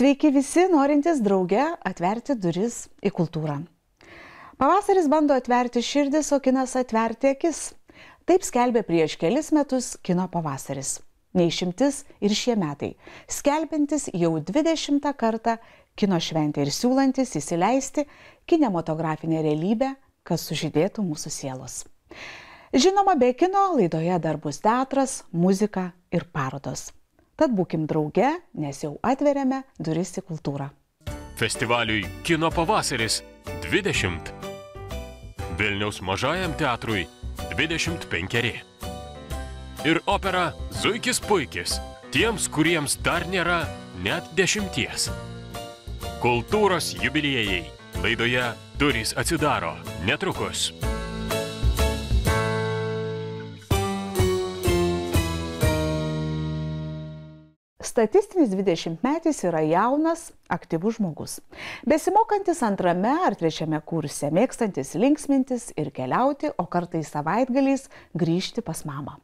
Sveiki visi, norintys drauge atverti duris į kultūrą. Pavasaris bando atverti širdis, o kinas atverti akis. Taip skelbė prieš kelis metus kino pavasaris. Neišimtis ir šie metai, skelbintis jau 20 kartą kino šventę ir siūlantis įsileisti kinematografinę realybę, kas sužydėtų mūsų sielos. Žinoma, be kino laidoje dar bus teatras, muzika ir parodos. Tad būkim drauge, nes jau atveriame duris į kultūrą. Festivaliui Kino pavasaris 20. Vilniaus mažajam teatrui 25. Ir opera Zuikis puikis tiems, kuriems dar nėra net 10. Kultūros jubiliejai. Laidoje durys atsidaro netrukus. Statistinis 20-metis yra jaunas, aktyvus žmogus. Besimokantis 2. ar 3. kurse, mėgstantis linksmintis ir keliauti, o kartais savaitgaliais grįžti pas mamą.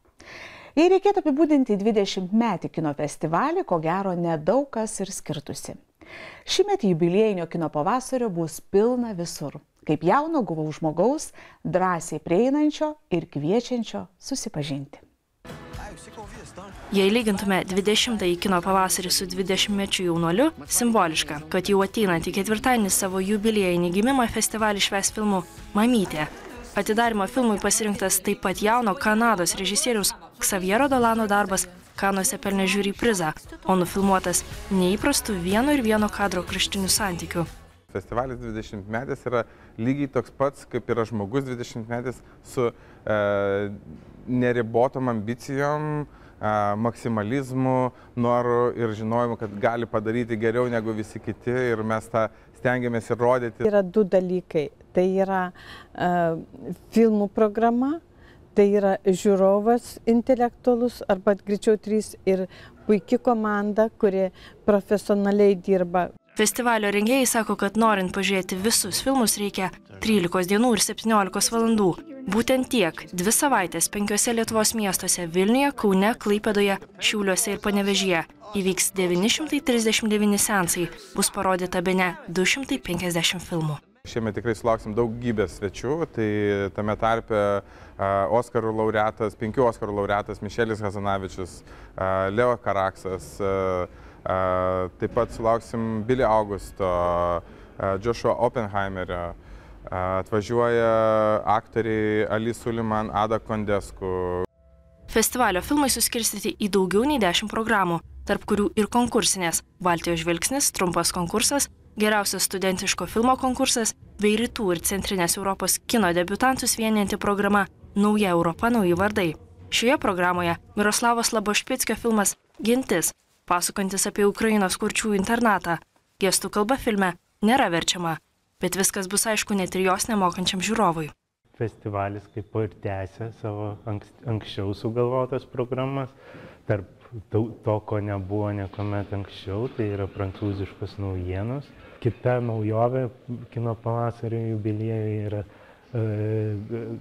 Jei reikėtų apibūdinti 20-metį kino festivalį, ko gero nedaug kas ir skirtusi. Šįmet jubiliejinio kino pavasario bus pilna visur. Kaip jauno guvaus žmogaus, drąsiai prieinančio ir kviečiančio susipažinti. Jei lygintume 20-ąjį kino pavasarį su 20-mečiu jaunuoliu, simboliška, kad jau ateinantį ketvirtadienį savo jubiliejinį gimimą festivalį švęs filmu Mamytė. Atidarymo filmui pasirinktas taip pat jauno Kanados režisieriaus Xaviero Dolano darbas Kanuose pelnė žiuri prizą, o nufilmuotas neįprastų vieno ir vieno kadro kraštinių santykių. Festivalis 20-metis yra lygiai toks pats, kaip yra žmogus 20-metis su neribotom ambicijom, maksimalizmu, noru ir žinojimu, kad gali padaryti geriau negu visi kiti ir mes tą stengiamės įrodyti. Yra du dalykai. Tai yra filmų programa, tai yra žiūrovas intelektualus arba greičiau 3 ir puiki komanda, kuri profesionaliai dirba. Festivalio rengėjai sako, kad norint pažiūrėti visus filmus reikia 13 dienų ir 17 valandų. Būtent tiek 2 savaitės 5 Lietuvos miestuose – Vilniuje, Kaune, Klaipėdoje, Šiauliuose ir Panevėžyje. Įvyks 939 seansai, bus parodyta bene 250 filmų. Šiemet tikrai sulauksim daugybės svečių, tai tame tarpe Oskarų laureatas, 5 Oskarų laureatas Mišelis Hazanavičius, Leo Karaksas, taip pat sulauksim Billy Augusto, Joshua Oppenheimerio, atvažiuoja aktoriai Ali Suliman, Ada Kondesku. Festivalio filmai suskirstyti į daugiau nei 10 programų, tarp kurių ir konkursinės Baltijos žvilgsnis, trumpas konkursas, geriausias studentiško filmo konkursas bei Rytų ir Centrinės Europos kino debiutantus vienijanti programa Nauja Europa, nauji vardai. Šioje programoje Miroslavo Slabošpickio filmas Gintis, pasakantis apie Ukrainos kurčiųjų internatą. Gestų kalba filme nėra verčiama, bet viskas bus aišku net ir jos nemokančiam žiūrovui. Festivalis kaip ir tęsia savo anksčiau sugalvotas programas. Tarp to, ko nebuvo niekuomet anksčiau, tai yra prancūziškos naujienos. Kita naujovė kino pavasario jubiliejui yra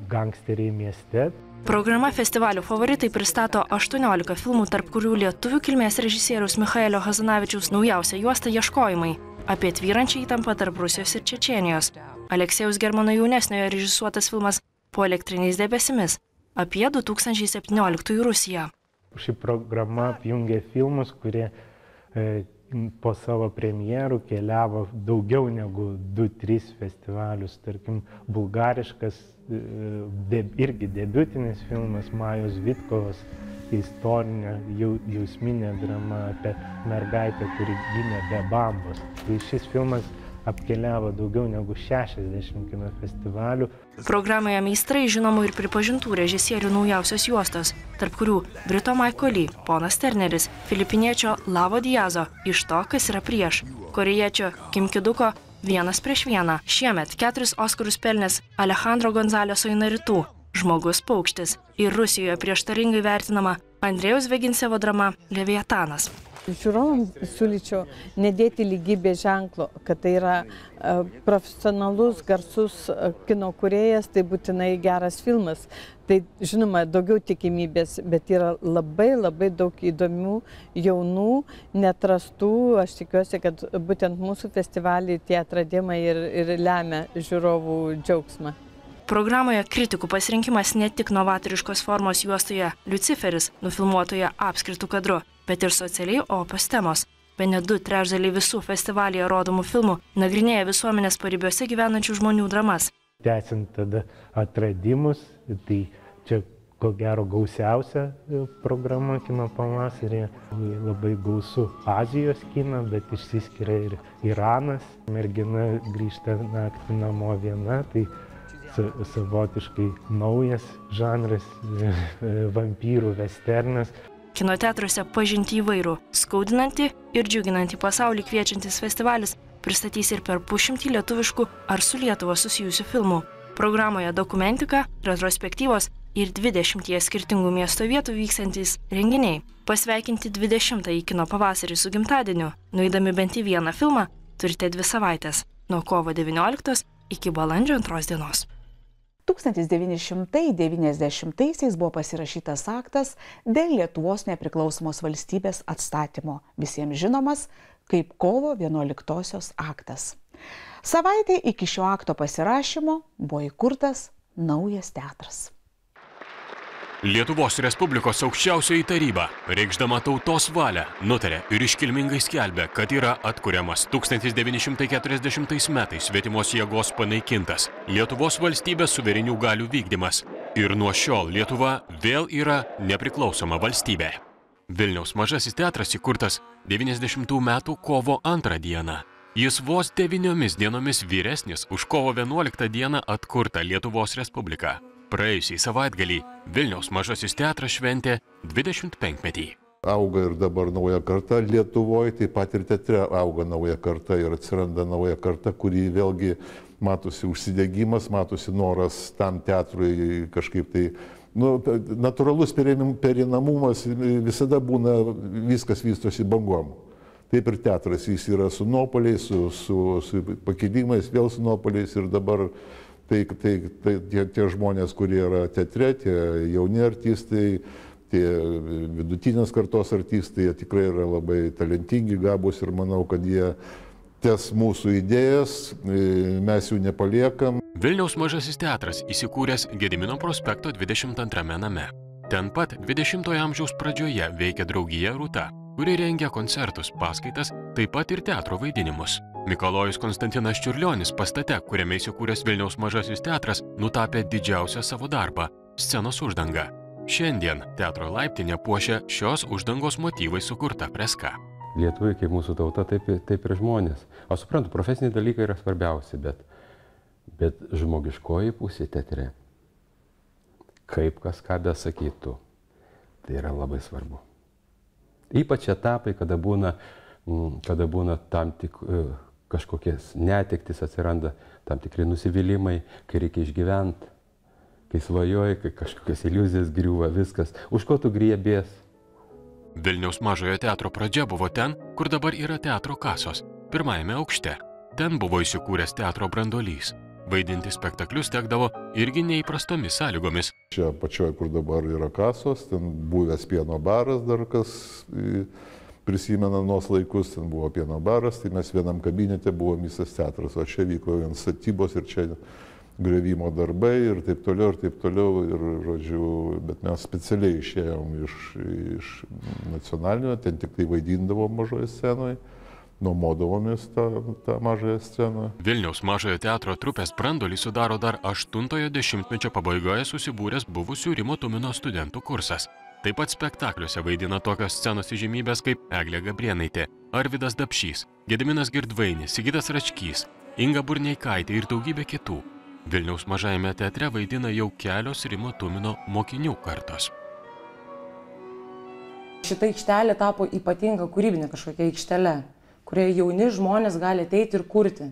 Gangsteriai mieste. Programa festivalio favoritai pristato 18 filmų, tarp kurių lietuvių kilmės režisieriaus Michaelio Hazanavičiaus naujausia juosta Ieškojimai apie tvyrančią įtampą tarp Rusijos ir Čečėnijos. Aleksėjaus Germano jaunesniojo režisuotas filmas Po elektriniais debesimis apie 2017 Rusiją. Ši programa apjungia filmus, kurie po savo premjerų keliavo daugiau negu 2-3 festivalius. Tarkim, bulgariškas irgi debiutinis filmas Majos Vitkovos istorinė jausminė drama apie mergaitę, kuri gimė be bambos. Tai šis filmas apkeliavo daugiau negu 60 kino festivalių. Programoje meistrai žinomų ir pripažintų režisierių naujausios juostos, tarp kurių Brito Michael Lee, Ponas Terneris, filipiniečio Lavo Diazo Iš to, kas yra prieš, korėjiečio Kim Kiduko Vienas prieš vieną. Šiemet 4 Oskarus pelnęs Alejandro Gonzaleso Inaritu Žmogus paukštis ir Rusijoje prieštaringai vertinama Andrėjaus Veginsevo drama Leviatanas. Žiūrovams siūlyčiau nedėti lygybės ženklo, kad tai yra profesionalus, garsus kino kūrėjas, tai būtinai geras filmas. Tai žinoma, daugiau tikimybės, bet yra labai daug įdomių, jaunų, neatrastų. Aš tikiuosi, kad būtent mūsų festivalį tie atradimai ir lemia žiūrovų džiaugsmą. Programoje kritikų pasirinkimas ne tik novatoriškos formos juostoje Liuciferis, nufilmuotoje apskritu kadru, bet ir socialiai opos temos. Bene 2/3 visų festivalyje rodomų filmų nagrinėja visuomenės paribiuose gyvenančių žmonių dramas. Tęsiant tada atradimus, tai čia ko gero gausiausia programa kino pavasarėje. Labai gausu Azijos kiną, bet išsiskiria ir Iranas. Mergina grįžta naktį namo viena, tai savotiškai naujas žanras, vampyrų vesternas. Kino teatruose pažinti įvairų, skaudinantį ir džiuginantį pasaulį kviečiantis festivalis pristatys ir per 100 lietuviškų ar su Lietuva susijusių filmų. Programoje dokumentika, retrospektyvos ir 20 skirtingų miesto vietų vykstantys renginiai. Pasveikinti 20-ąjį kino pavasarį su gimtadieniu, nueidami bent į vieną filmą, turite 2 savaites, nuo kovo 19 iki balandžio 2 dienos. 1990-aisiais buvo pasirašytas aktas dėl Lietuvos nepriklausomos valstybės atstatymo, visiems žinomas kaip kovo 11-osios aktas. Savaitė iki šio akto pasirašymo buvo įkurtas naujas teatras. Lietuvos Respublikos aukščiausioji taryba, reikšdama tautos valią, nutarė ir iškilmingai skelbė, kad yra atkuriamas 1940 metais svetimos jėgos panaikintas Lietuvos valstybės suverenių galių vykdymas. Ir nuo šiol Lietuva vėl yra nepriklausoma valstybė. Vilniaus mažasis teatras įkurtas 90 metų kovo 2 dieną. Jis vos 9 dienomis vyresnis už kovo 11 dieną atkurtą Lietuvos Respubliką. Praėjusį savaitgalį Vilniaus mažasis teatras šventė 25-metį. Auga ir dabar nauja karta Lietuvoje, taip pat ir teatre auga nauja karta ir atsiranda nauja karta, kurį vėlgi matosi užsidegimas, matosi noras tam teatrui kažkaip tai. Natūralus perinamumas visada būna, viskas vystosi bangom. Taip ir teatras, jis yra su nuopoliais, su pakilimais, vėl su nuopoliais ir dabar tie žmonės, kurie yra teatre, tie jauni artistai, tie vidutinės kartos artistai, jie tikrai yra labai talentingi, gabūs ir manau, kad jie tes mūsų idėjas, mes jų nepaliekam. Vilniaus mažasis teatras įsikūręs Gedimino prospekto 22 name. Ten pat 20-ojo amžiaus pradžioje veikia draugija Rūta, kuri rengia koncertus, paskaitas, taip pat ir teatro vaidinimus. Mikalojus Konstantinas Čiurlionis pastate, kuriame įsikūręs Vilniaus mažasis teatras, nutapė didžiausią savo darbą – scenos uždangą. Šiandien teatro laiptinė puošia šios uždangos motyvai sukurta freska. Lietuviai, kaip mūsų tauta, taip ir žmonės. Aš suprantu, profesiniai dalykai yra svarbiausi, bet žmogiškoji pusė teatre, kaip kas ką besakytų, tai yra labai svarbu. Ypač etapai, kada būna tam tik kažkokies netektis atsiranda, tam tikri nusivylimai, kai reikia išgyventi, kai svajoji, kai kažkokios iliuzijas griūva, viskas. Už ko tu griebies? Vilniaus mažojo teatro pradžia buvo ten, kur dabar yra teatro kasos, pirmajame aukšte. Ten buvo įsikūręs teatro branduolys. Vaidinti spektaklius tekdavo irgi neįprastomis sąlygomis. Čia pačioje, kur dabar yra kasos, ten buvęs pieno baras, dar kas prisimena nuos laikus, ten buvo pieno baras, tai mes vienam kabinete buvom visas teatras, o čia vyko vien statybos ir čia griovimo darbai ir taip toliau, ir žodžiu, bet mes specialiai išėjom iš nacionalinio, ten tik tai vaidindavom mažoje scenoje, nuomodavomės tą mažąją sceną. Vilniaus mažojo teatro trupės branduolį sudaro dar 8-ojo dešimtmečio pabaigoje susibūręs buvusių Rimo Tumino studentų kursas. Taip pat spektakliuose vaidina tokios scenos įžymybės kaip Eglė Gabrėnaitė, Arvydas Dapšys, Gediminas Girdvainis, Sigitas Račkys, Inga Burneikaitė ir daugybė kitų. Vilniaus mažajame teatre vaidina jau kelios Rimo Tumino mokinių kartos. Šita aikštelė tapo ypatinga kūrybinė kažkokia aikštelė, kurioje jauni žmonės gali ateiti ir kurti.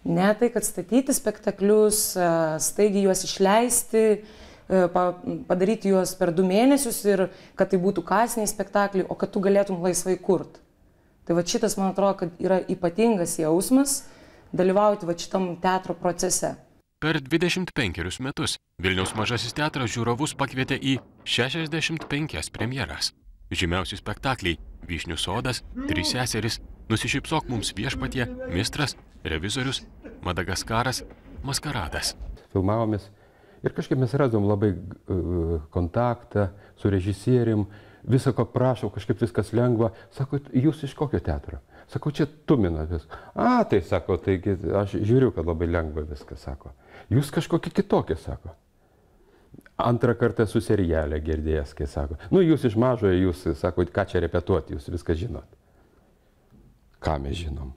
Ne tai, kad statyti spektaklius, staigiai juos išleisti, padaryti juos per 2 mėnesius ir kad tai būtų kasiniai spektakliai, o kad tu galėtum laisvai kurti. Tai va šitas, man atrodo, kad yra ypatingas jausmas dalyvauti va šitam teatro procese. Per 25 metus Vilniaus Mažasis teatras žiūrovus pakvietė į 65 premjeras. Žymiausi spektakliai – Vyšnių sodas, Trys seserys, Nusišypsok mums viešpatie, Mistras, Revizorius, Madagaskaras, Maskaradas. Filmavomės ir kažkaip mes radom labai kontaktą su režisierium, visą ko prašau, kažkaip viskas lengva. Sako, jūs iš kokio teatro? Sakau, čia Tumino vis. Tai sako, taigi aš žiūriu, kad labai lengva viskas, sako. Jūs kažkokie kitokie, sako. Antrą kartą su serialė girdėjęs, kai sako. Jūs iš mažojo, jūs, sako, ką čia repetuoti, jūs viską žinot. Ką mes žinom?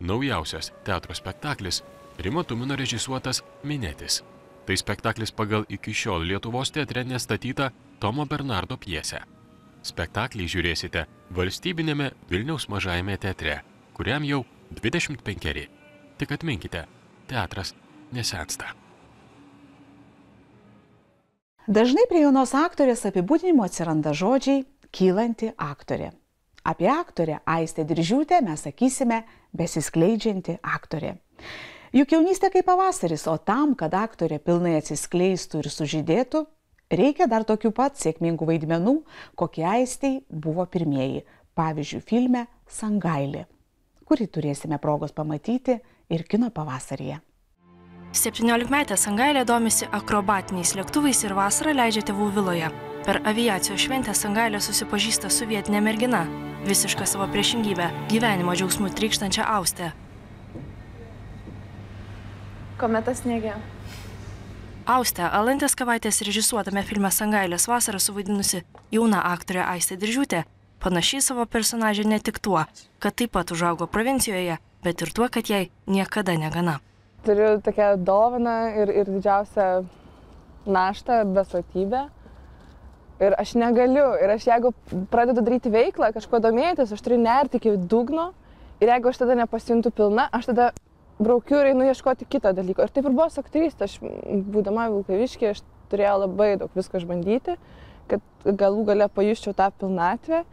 Naujausias teatro spektaklis Rimo Tumino režisuotas Minėtis. Tai spektaklis pagal iki šiol Lietuvos teatre nestatytą Tomo Bernardo pjesę. Spektaklį žiūrėsite valstybinėme Vilniaus Mažajame teatre, kuriam jau 25. Tik atminkite, teatras nesensta. Dažnai prie jaunos aktorės apibūdinimo atsiranda žodžiai kylanti aktorė. Apie aktorę Aistę Diržiūtę mes sakysime besiskleidžianti aktorė. Juk jaunystė kaip pavasaris, o tam, kad aktorė pilnai atsiskleistų ir sužydėtų, reikia dar tokių pat sėkmingų vaidmenų, kokie Aistei buvo pirmieji, pavyzdžiui, filme Sangailė, kurį turėsime progos pamatyti ir kino pavasaryje. 17-metė Sangailė domisi akrobatiniais lėktuvais ir vasarą leidžia tėvų viloje. Per aviacijos šventę Sangailė susipažįsta su vietinė mergina, visišką savo priešingybę, gyvenimo džiaugsmų trykštančią Austę. Kometa sniege. Austę Alantės Kavaitės režisuotame filme Sangailės vasarą suvaidinusi jauna aktorė Aistė Diržiūtė panašiai savo personažę ne tik tuo, kad taip pat užaugo provincijoje, bet ir tuo, kad jai niekada negana. Turiu tokią dovaną ir didžiausią naštą, besotybę. Ir aš negaliu. Ir aš jeigu pradedu daryti veiklą, kažko domėtis, aš turiu nerti iki dugno. Ir jeigu aš tada nepasijuntu pilna, aš tada braukiu ir einu ieškoti kito dalyko. Ir taip ir buvo su aktorystė. Aš, būdama Vilkaviškyje, aš turėjau labai daug visko išbandyti, kad galų gale pajusčiau tą pilnatvę.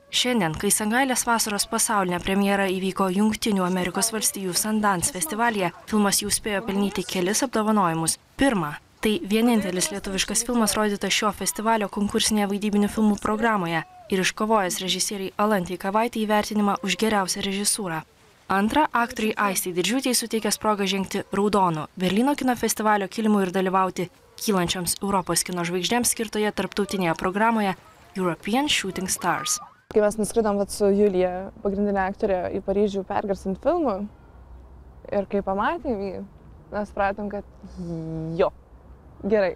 Šiandien, kai Sangailės vasaros pasaulinė premjera įvyko Jungtinių Amerikos valstijų Sundance festivalyje, filmas jau spėjo pelnyti kelis apdovanojimus. Pirma, tai vienintelis lietuviškas filmas rodytas šio festivalio konkursinėje vaidybinių filmų programoje ir iškovojęs režisieriai Alantei Kavaitei įvertinimą už geriausią režisūrą. Antra, aktoriai Aistei Diržiūtei suteikęs progą žengti raudonu Berlyno kino festivalio kilimu ir dalyvauti kylančioms Europos kino žvaigždėms skirtoje tarptautinėje programoje European Shooting Stars. Kai mes nuskridom su Julija, pagrindinė aktorė, į Paryžių pergarsint filmų ir kai pamatėm jį, mes supratom, kad jo, gerai.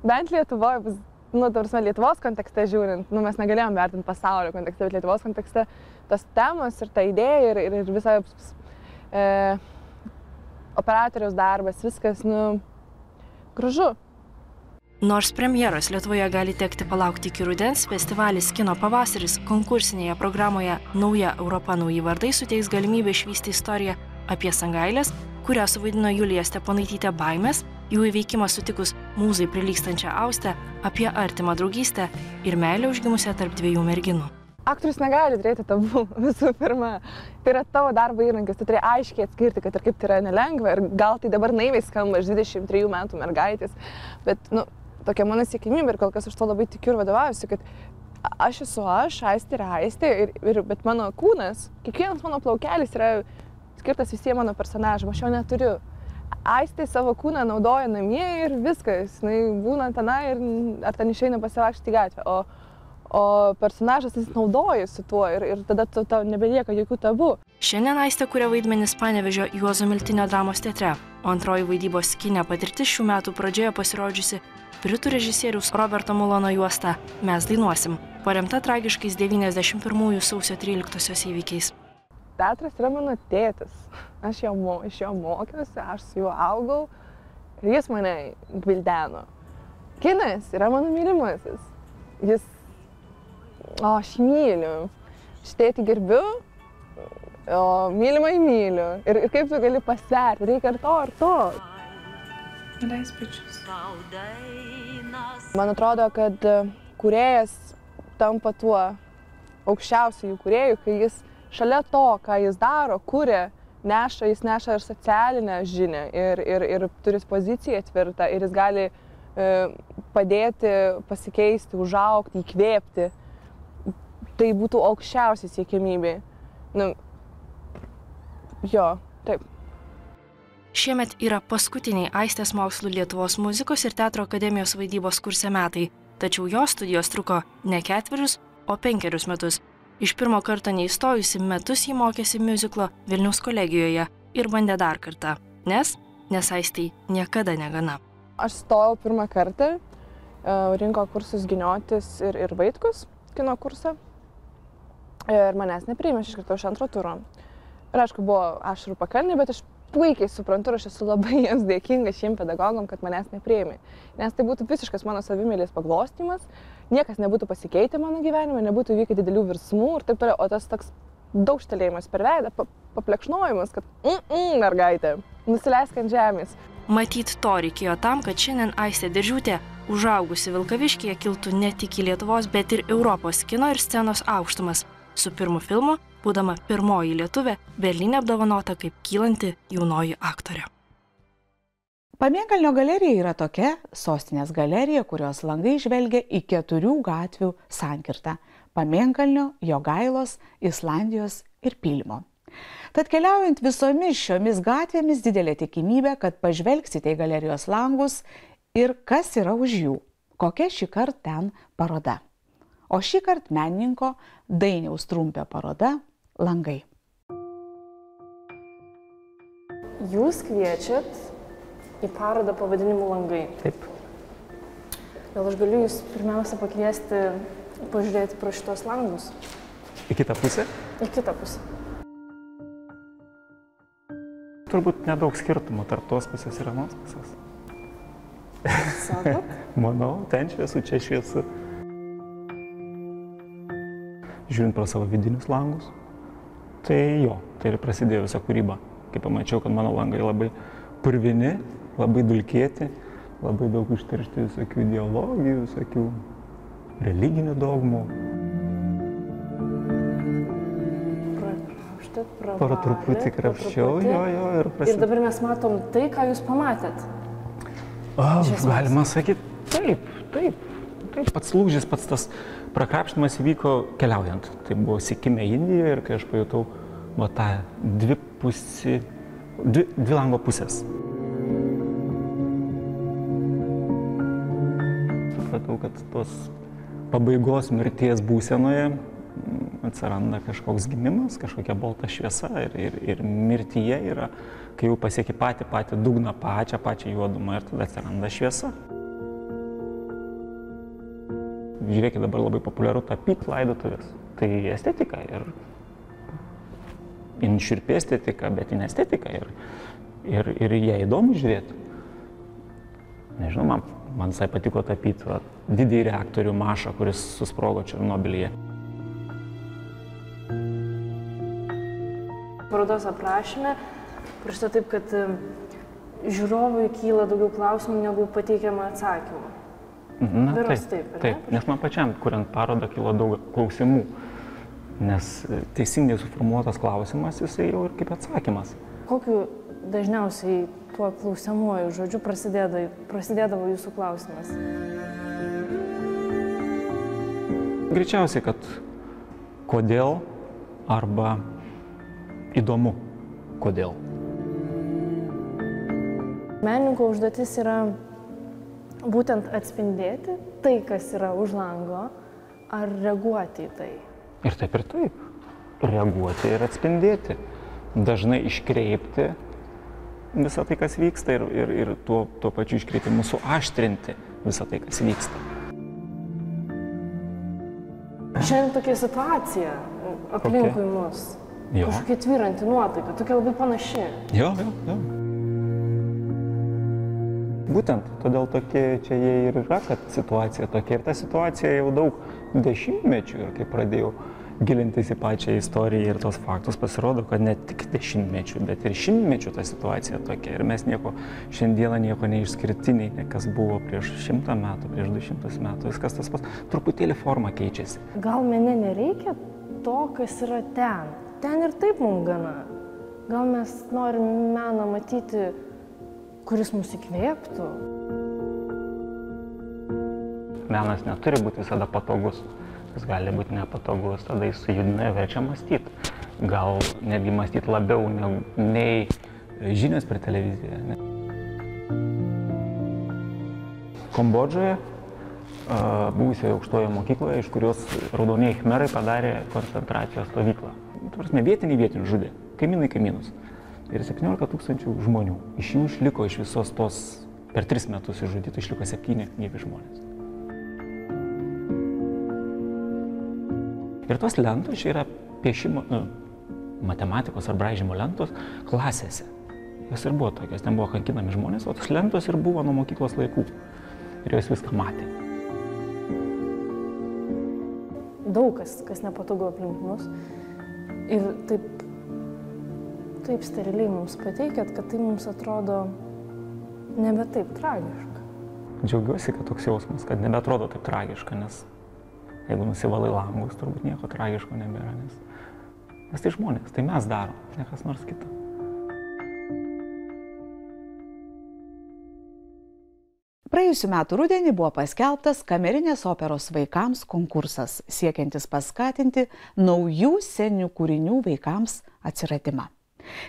Bent Lietuvoje, Lietuvos kontekste žiūrint, mes negalėjom vertinti pasaulio kontekste, bet Lietuvos kontekste tas temos ir ta idėja ir visa operatoriaus darbas, viskas, gražu. Nors premjeros Lietuvoje gali tekti palaukti iki rudens, festivalis Kino pavasaris konkursinėje programoje Nauja Europa nauji vardai suteiks galimybę išvysti istoriją apie Sangailės, kurią suvaidino Julija Steponaitytė Baimės, jų įveikimą sutikus mūzai prilygstančią Austę, apie artimą draugystę ir meilę užgimusią tarp dviejų merginų. Aktorius negali turėti tabu, visų pirma. Tai yra tavo darbo įrankis, tu turi aiškiai atskirti, kad ir kaip tai yra nelengva. Ir gal tai dabar naiviai skamba iš 23 metų mergaitės, bet, tokia mano siekimybė ir kol kas aš to labai tikiu ir vadovaujuosi, kad aš esu aš, Aistė yra Aistė, bet mano kūnas, kiekvienas mano plaukelis yra skirtas visiems mano personažam, aš jo neturiu. Aistė savo kūną naudoja namie ir viskas, būna tenai ir ar ten išeina pasivaikščioti į gatvę, o personažas jis naudojasi tuo ir tada tau nebelieka jokių tabų. Šiandien Aistė kuria vaidmenis Panevėžio Juozo Miltinio dramos teatre, o antroji vaidybos kine patirtis šių metų pradžioje pasirodžiusi britų režisieriaus Roberto Mulono juosta Mes dainuosim, paremta tragiškais 91 sausio 13-osios įvykiais. Teatras yra mano tėtis. Aš iš jo mokiausi, aš su juo augau ir jis mane gvildeno. Kinas yra mano mylimasis. Aš myliu. Tėtį gerbiu, o mylimai myliu. Ir kaip tu gali pasverti, reikia ir to. Leis pečius. Man atrodo, kad kūrėjas tampa tuo aukščiausiu jų kūrėju, kai jis šalia to, ką jis daro, kuria, jis neša ir socialinę žinią, ir turi poziciją tvirtą, ir jis gali padėti, pasikeisti, užaugti, įkvėpti. Tai būtų aukščiausia siekiamybė. Nu, jo, taip. Šiemet yra paskutiniai Aistės mokslų Lietuvos muzikos ir teatro akademijos vaidybos kurse metai, tačiau jos studijos truko ne 4, o 5 metus. Iš pirmo karto neįstojusi metus jį mokėsi miuziklo Vilniaus kolegijoje ir bandė dar kartą, nes Aistei niekada negana. Aš stojau pirmą kartą, rinko kursus Giniotis ir Vaitkus, kino kursą. Ir manęs nepriėmė, aš iškritau iš 2 turo. Ir aišku, buvo ašarų pakalnė, bet aš puikiai suprantu, aš esu labai jiems dėkinga šiem pedagogam, kad manęs nepriėmė. Nes tai būtų visiškas mano savimėlės paglostymas, niekas nebūtų pasikeitę mano gyvenime, nebūtų įvykę didelių virsmų ir taip toliau, o tas toks daugštelėjimas per veidą, paplekšnojimas, kad mergaitė, nusileisk ant žemės. Matyt, to reikėjo tam, kad šiandien Aistė Diržiūtė, užaugusi Vilkaviškyje, kiltų ne tik į Lietuvos, bet ir Europos kino ir scenos aukštumas. Su pirmu filmu, būdama pirmoji lietuvė, Berlyne apdovanota kaip kylanti jaunoji aktorė. Pamėnkalnio galerija yra tokia sostinės galerija, kurios langai žvelgia į 4 gatvių sankirtą – Pamėnkalnio, Jogailos, Islandijos ir Pylimo. Tad keliaujant visomis šiomis gatvėmis didelė tikimybė, kad pažvelgsite į galerijos langus ir kas yra už jų, kokia šį kartą ten paroda. O šį kartą menininko Dainiaus Trumpio paroda Langai. Jūs kviečiat į parodą pavadinimu Langai. Taip. Gal aš galiu jūs pirmiausia pakviesti pažiūrėti pro šitos langus? Į kitą pusę? Į kitą pusę. Turbūt nedaug skirtumų tarp tos pusės ir anos pusės. Sakot? Manau, ten šviesu, čia šviesu. Žiūrint pro savo vidinius langus, tai ir prasidėjo visa kūryba. Kai pamačiau, kad mano langai labai purvini, labai dulkėti, labai daug užteršti visokių ideologijų, visokių religinių dogmų. Pro truputį krapščiau, jo, ir prasidėjo. Ir dabar mes matom tai, ką jūs pamatėt. Galima sakyti, taip. Pats lūžis, pats tas prakrapštimas įvyko keliaujant. Tai buvo Sikime Indijoje ir kai aš pajutau tą dvi lango pusės. Supratau, kad tos pabaigos mirties būsenoje atsiranda kažkoks gimimas, kažkokia balta šviesa ir mirtyje yra, kai jau pasieki patį dugną, pačią juodumą ir tada atsiranda šviesa. Žiūrėkit, dabar labai populiaru tapyti laidotuvės. Tai estetika ir šiurpi estetika, bet in estetika ir ją įdomu žiūrėti. Nežinau, man visai patiko tapyti didįjį reaktorių Mašą, kuris susprogo Černobylyje. Parodos aprašyme parašyta taip, kad žiūrovui kyla daugiau klausimų negu pateikiama atsakymų. Na, taip, nes man pačiam, kuriant parodą, kilo daug klausimų, nes teisingai suformuotas klausimas, jisai jau ir kaip atsakymas. Kokiu dažniausiai tuo klausiamuoju žodžiu prasidėdavo jūsų klausimas? Greičiausiai, kad kodėl arba įdomu, kodėl. Menininko užduotis yra būtent atspindėti tai, kas yra už lango, ar reaguoti į tai? Ir taip. Reaguoti ir atspindėti. Dažnai iškreipti visą tai, kas vyksta ir tuo pačiu iškreipimu suaštrinti visą tai, kas vyksta. Šiandien tokia situacija aplinkui mus. Kažkokia tvyranti nuotaika, tokia labai panaši. Jo. Būtent, todėl tokie čia jie ir yra, kad situacija tokia. Ir ta situacija jau daug dešimtmečių ir kai pradėjau gilintis į pačią istoriją ir tos faktus, pasirodo, kad ne tik dešimtmečių, bet ir šimtmečių ta situacija tokia. Ir mes šiandieną nieko neišskirtiniai, kas buvo prieš 100 metų, prieš 200 metų, viskas tas pats, truputėlį forma keičiasi. Gal mene nereikia to, kas yra ten? ten ir taip mums gana. Gal mes norim meną matyti, kuris mus įkvėptų. Menas neturi būti visada patogus. Jis gali būti nepatogus, tada jis sujudina ir verčia mąstyti. Gal netgi mąstyti labiau nei žinios per televiziją. Ne? Kambodžoje, buvusioje aukštoje mokykloje, iš kurios raudonieji khmerai padarė koncentracijos stovyklą. Vietiniai žudė, kaimynai kaimynus. Ir 17 000 žmonių. Iš jų išliko iš visos tos, per 3 metus išžudytų, išliko 7 gyvi žmonės. Ir tos lentos čia yra piešimo, matematikos ar braižymo lentos klasėse. Jos ir buvo tokios, ten buvo kankinami žmonės, o tos lentos ir buvo nuo mokyklos laikų. Ir jos viską matė. Daug kas nepatogu aplink mus. Ir taip steriliai mums pateikėt, kad tai mums atrodo nebe taip tragiška. Džiaugiuosi, kad toks jausmas, kad nebeatrodo taip tragiška, nes jeigu nusivalai langus, turbūt nieko tragiško nebėra, nes tai žmonės, tai mes darom, ne kas nors kita. Praėjusiu metu rudenį buvo paskelbtas kamerinės operos vaikams konkursas, siekiantis paskatinti naujų sceninių kūrinių vaikams atsiradimą.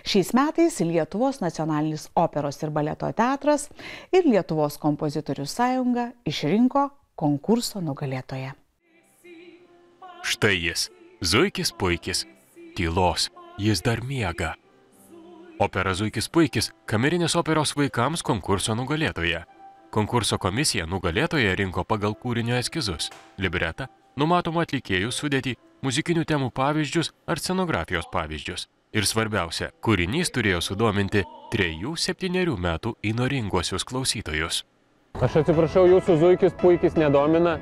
Šiais metais Lietuvos nacionalinis operos ir baleto teatras ir Lietuvos kompozitorių sąjunga išrinko konkurso nugalėtoją. Štai jis, Zuikis Puikis, tylos, jis dar miega. Opera Zuikis Puikis kamerinės operos vaikams konkurso nugalėtoja. Konkurso komisija nugalėtoją rinko pagal kūrinio eskizus, libretą, numatomą atlikėjų sudėtį, muzikinių temų pavyzdžius ar scenografijos pavyzdžius. Ir svarbiausia, kūrinys turėjo sudominti 3-7 metų įnoringuosius klausytojus. Aš atsiprašau, jūsų Zuikis Puikis nedomina?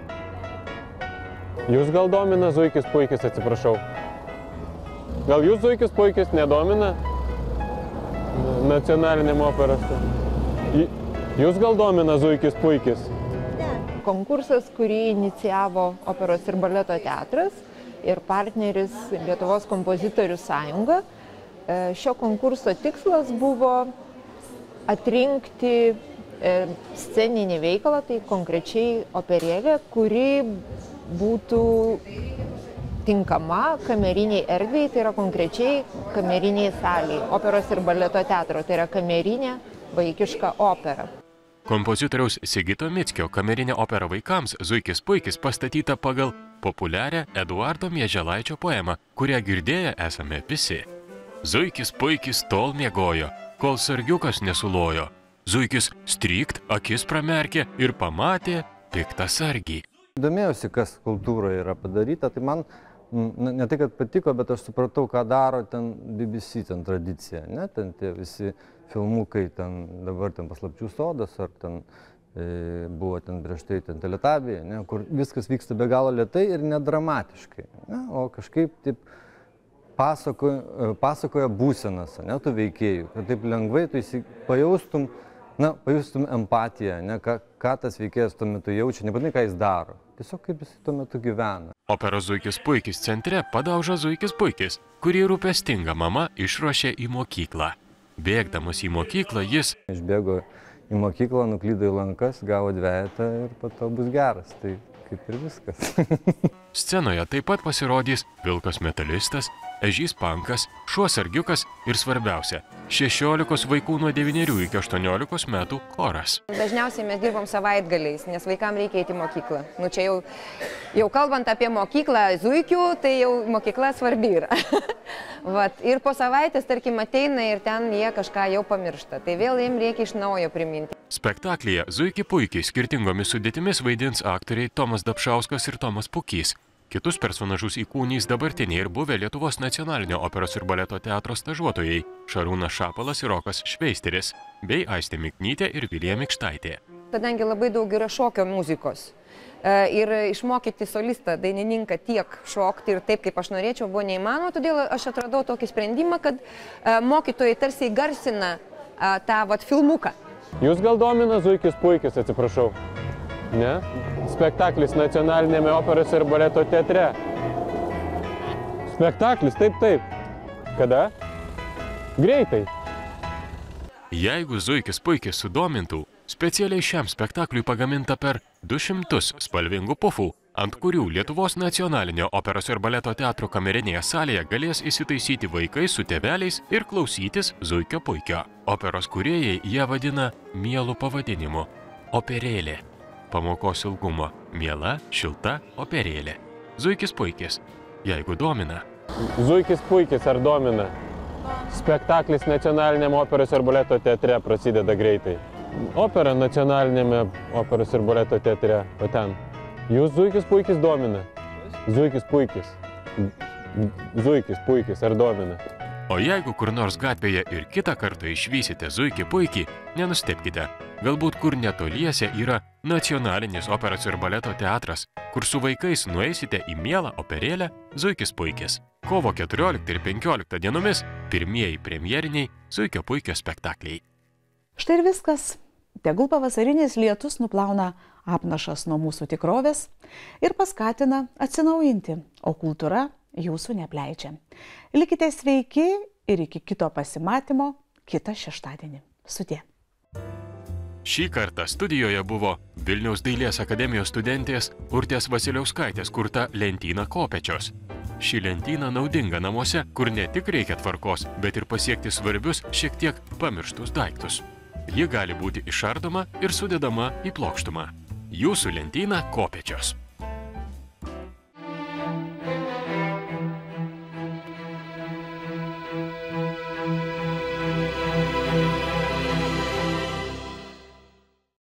Jūs gal domina Zuikis Puikis, atsiprašau? Gal jūs Zuikis Puikis nedomina? Nacionaliniam operos. Jūs gal domina Zuikis Puikis? Konkursas, kurį inicijavo Operos ir baleto teatras ir partneris Lietuvos kompozitorių sąjunga. Šio konkurso tikslas buvo atrinkti sceninį veikalą, tai konkrečiai operėlė, kuri būtų tinkama kameriniai erdvei, tai yra konkrečiai kameriniai saliai. Operos ir baleto teatro, tai yra kamerinė vaikiška opera. Kompozitoriaus Sigito Mickio kamerinė opera vaikams Zuikis Puikis pastatyta pagal populiarią Eduardo Mieželaičio poemą, kurią girdėję esame visi. Zuikis Puikis tol miegojo, kol sargiukas nesulojo. Zuikis strykt, akis pramerkė ir pamatė piktą sargį. Domėjausi, kas kultūroje yra padaryta, tai man ne tai, kad patiko, bet aš supratau, ką daro ten BBC, ten tradicija, ne, ten tie visi filmukai, ten dabar ten Paslapčių sodas, ar ten buvo ten prieš tai ten Teletabija, ne, kur viskas vyksta be galo lėtai ir nedramatiškai, ne, o kažkaip taip pasakoja būsenas, ne, tų veikėjų, kad taip lengvai tu pajaustum empatiją, ne, ką tas veikėjas tuo metu jaučia, nebūtinai ką jis daro, tiesiog kaip jis tuo metu gyvena. Operos Zuikis Puikis centre padauža Zuikis Puikis, kurį rūpestinga mama išruošė į mokyklą. Bėgdamas į mokyklą jis išbėgo į mokyklą, nuklydo į lankas, gavo dvejetą ir po to bus geras, tai kaip ir viskas. Scenoje taip pat pasirodys vilkas metalistas, ežys pankas, šuo sargiukas ir svarbiausia, 16 vaikų nuo 9 iki 18 metų choras. Dažniausiai mes dirbam savaitgaliais, nes vaikams reikia eiti į mokyklą. Nu čia jau kalbant apie mokyklą zuikių, tai jau mokykla svarbi yra. Vat, ir po savaitės, tarkim, ateina ir ten jie kažką jau pamiršta. Tai vėl jiems reikia iš naujo priminti. Spektaklyje Zuiki Puikiai skirtingomis sudėtimis vaidins aktoriai Tomas Dapšauskas ir Tomas Pukys. Kitus personažus įkūnys dabartiniai ir buvę Lietuvos nacionalinio operos ir baleto teatro stažuotojai Šarūnas Šapalas ir Rokas Šveisteris, bei Aistė Miknytė ir Vilija Mikštaitė. Kadangi labai daug yra šokio muzikos ir išmokyti solistą, dainininką tiek šokti ir taip, kaip aš norėčiau, buvo neįmanoma, todėl aš atradau tokį sprendimą, kad mokytojai tarsi įgarsina tą filmuką. Jūs gal domina Zuikis Puikis, atsiprašau? Ne? Spektaklis nacionalinėme operos ir baleto teatre. Spektaklis, taip. Kada? Greitai. Jeigu Zuikis puikiai sudomintų, specialiai šiam spektakliui pagaminta per 200 spalvingų pufų, ant kurių Lietuvos nacionalinio operos ir baleto teatro kamerinėje salėje galės įsitaisyti vaikai su tėveliais ir klausytis Zuikio puikio. Operos kūrėjai ją vadina mielu pavadinimu – operėlė. Pamokos ilgumo – miela, šilta operėlė. Zuikis puikis. Jeigu domina. Zuikis puikis ar domina? Spektaklis nacionaliniam operos ir baleto teatre prasideda greitai. Opera nacionalinėme operos ir baleto teatre, o ten. Jūs Zuikis puikis domina? Zuikis puikis. Zuikis puikis ar domina? O jeigu kur nors gatvėje ir kitą kartą išvysite Zuikį puikį, nenustebkite. Galbūt kur netoliese yra nacionalinis operos ir baleto teatras, kur su vaikais nueisite į mielą operėlę Zuikis puikis. Kovo 14 ir 15 dienomis pirmieji premjeriniai Zuikio puikio spektakliai. Štai ir viskas. Tegul pavasarinis lietus nuplauna apnašas nuo mūsų tikrovės ir paskatina atsinaujinti, o kultūra jūsų neapleidžia. Likite sveiki ir iki kito pasimatymo kitą šeštadienį. Sudie. Šį kartą studijoje buvo Vilniaus dailės akademijos studentės Urtės Vasiliauskaitės kurta lentyna Kopečios. Ši lentyna naudinga namuose, kur ne tik reikia tvarkos, bet ir pasiekti svarbius, šiek tiek pamirštus daiktus. Ji gali būti išardoma ir sudedama į plokštumą. Jūsų lentyna Kopečios.